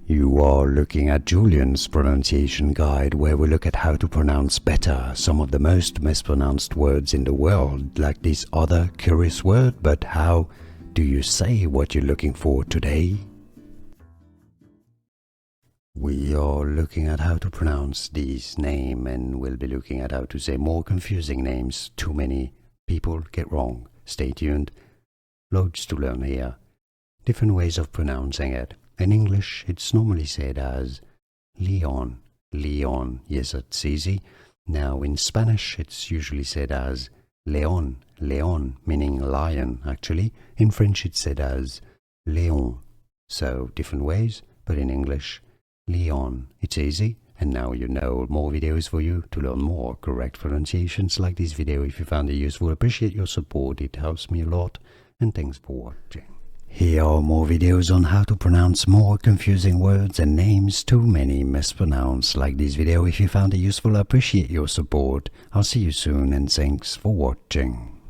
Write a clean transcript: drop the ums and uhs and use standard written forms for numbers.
You are looking at Julian's pronunciation guide, where we look at how to pronounce better some of the most mispronounced words in the world, like this other curious word. But how do you say what you're looking for today? We are looking at how to pronounce this name, and we'll be looking at how to say more confusing names too many people get wrong. Stay tuned. Loads to learn here. Different ways of pronouncing it. In English, it's normally said as Leon. Leon. Yes, that's easy. Now, in Spanish, it's usually said as Leon. Leon, meaning lion, actually. In French, it's said as Léon. So, different ways, but in English, Leon. It's easy. And now you know more videos for you to learn more correct pronunciations. Like this video if you found it useful. Appreciate your support. It helps me a lot. And thanks for watching. Here are more videos on how to pronounce more confusing words and names too many mispronounced. Like this video if you found it useful. I appreciate your support. I'll see you soon and thanks for watching.